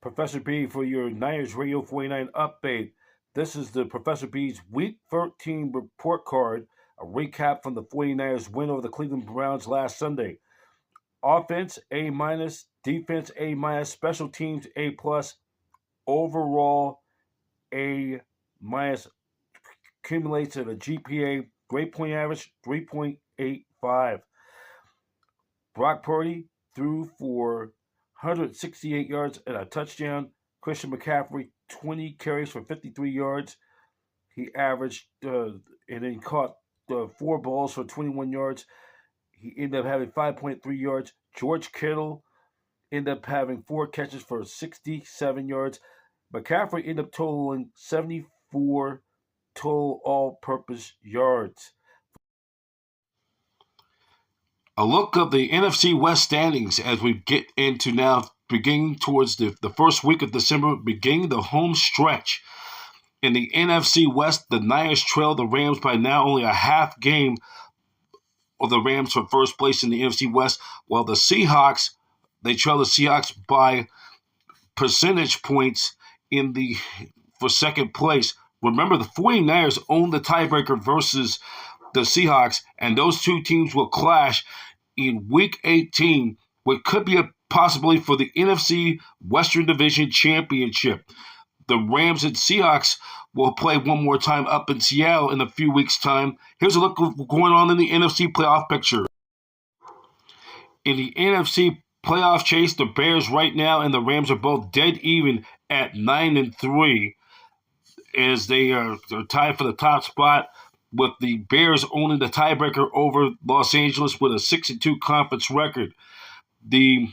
Professor B for your Niners Radio 49 update. This is the Professor B's Week 13 report card, a recap from the 49ers win over the Cleveland Browns last Sunday. Offense A minus, defense A minus, special teams A plus, overall A minus, accumulates at a GPA grade point average 3.85. Brock Purdy threw for 168 yards and a touchdown. Christian McCaffrey, 20 carries for 53 yards. He averaged and then caught 4 balls for 21 yards. He ended up having 5.3 yards. George Kittle ended up having 4 catches for 67 yards. McCaffrey ended up totaling 74 total all-purpose yards. A look of the NFC West standings as we get into now, beginning towards the first week of December, beginning the home stretch. In the NFC West, the Niners trail the Rams by now only a half game of the Rams for first place in the NFC West, while the Seahawks, they trail the Seahawks by percentage points for second place. Remember, the 49ers own the tiebreaker versus the Seahawks, and those two teams will clash in Week 18, what could be a possibility for the NFC Western Division Championship. The Rams and Seahawks will play one more time up in Seattle in a few weeks' time. Here's a look of what's going on in the NFC playoff picture. In the NFC playoff chase, the Bears right now and the Rams are both dead even at 9-3, as they are tied for the top spot, with the Bears owning the tiebreaker over Los Angeles with a 6-2 conference record. The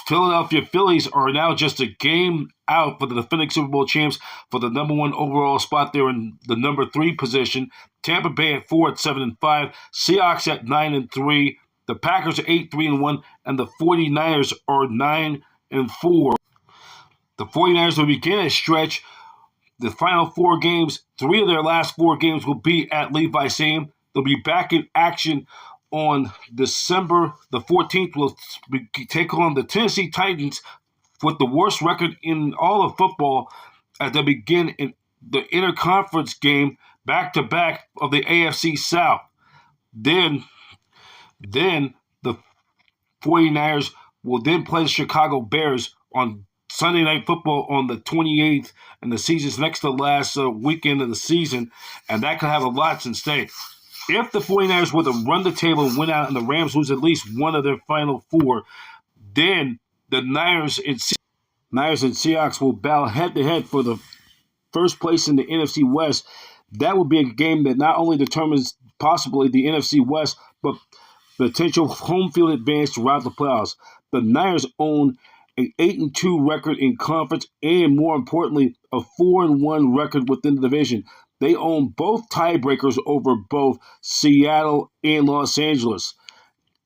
Philadelphia Phillies are now just a game out for the defending Super Bowl champs for the number 1 overall spot. They're in the number 3 position. Tampa Bay at 4 at 7-5. Seahawks at 9-3. The Packers are 8-3-1, and the 49ers are 9-4. The 49ers will begin a stretch. The final 4 games, 3 of their last 4 games will be at Levi Stadium. They'll be back in action on December the 14th. We'll take on the Tennessee Titans with the worst record in all of football as they begin in the interconference game back-to-back of the AFC South. Then the 49ers will then play the Chicago Bears on Sunday Night Football on the 28th, and the season's next to last weekend of the season, and that could have a lot at stake. If the 49ers were to run the table and win out and the Rams lose at least one of their final 4, then the Niners and Seahawks will battle head-to-head for the first place in the NFC West. That would be a game that not only determines possibly the NFC West, but potential home field advantage throughout the playoffs. The Niners own an 8-2 record in conference, and more importantly, a 4-1 record within the division. They own both tiebreakers over both Seattle and Los Angeles.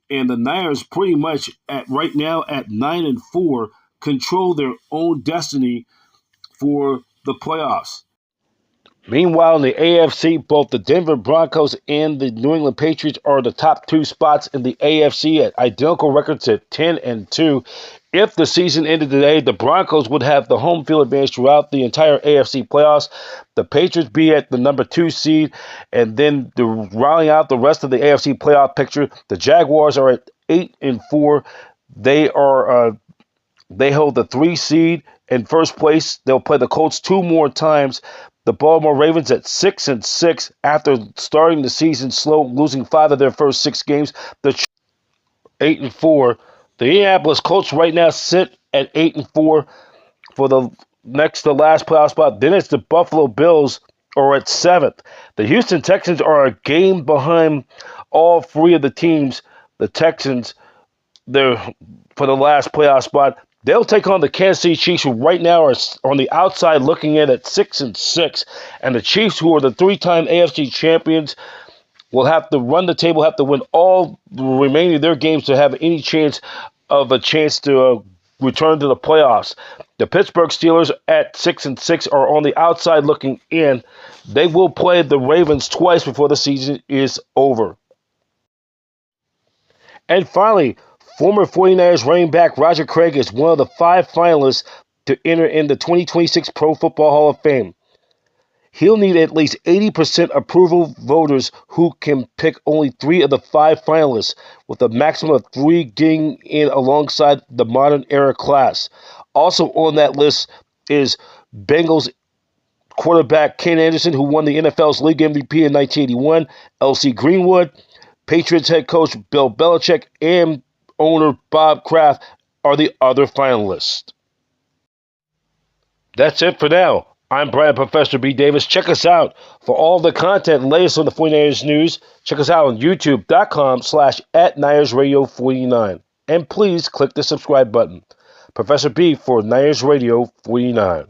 And the Niners pretty much right now at 9-4 control their own destiny for the playoffs. Meanwhile, in the AFC, both the Denver Broncos and the New England Patriots are the top 2 spots in the AFC at identical records at 10-2. If the season ended today, the Broncos would have the home field advantage throughout the entire AFC playoffs. The Patriots be at the number 2 seed, and then rounding out the rest of the AFC playoff picture, the Jaguars are at 8-4. They hold the 3 seed in first place. They'll play the Colts 2 more times. The Baltimore Ravens at 6-6 after starting the season slow, losing 5 of their first 6 games. The 8-4. The Indianapolis Colts right now sit at 8-4 for the next to last playoff spot. Then it's the Buffalo Bills are at 7th. The Houston Texans are a game behind all 3 of the teams. The Texans, they're for the last playoff spot. They'll take on the Kansas City Chiefs, who right now are on the outside looking in at 6-6. And the Chiefs, who are the 3-time AFC champions, will have to run the table, have to win all the remaining of their games to have any chance to return to the playoffs. The Pittsburgh Steelers at 6-6 are on the outside looking in. They will play the Ravens twice before the season is over. And finally, former 49ers running back Roger Craig is one of the 5 finalists to enter in the 2026 Pro Football Hall of Fame. He'll need at least 80% approval voters who can pick only 3 of the 5 finalists, with a maximum of 3 getting in alongside the modern era class. Also on that list is Bengals quarterback Ken Anderson, who won the NFL's league MVP in 1981, L.C. Greenwood, Patriots head coach Bill Belichick, and owner Bob Kraft are the other finalists. That's it for now. I'm Brian Professor B. Davis. Check us out for all the content and latest on the 49ers news. Check us out on youtube.com/@NinersRadio49. And please click the subscribe button. Professor B for Niners Radio 49.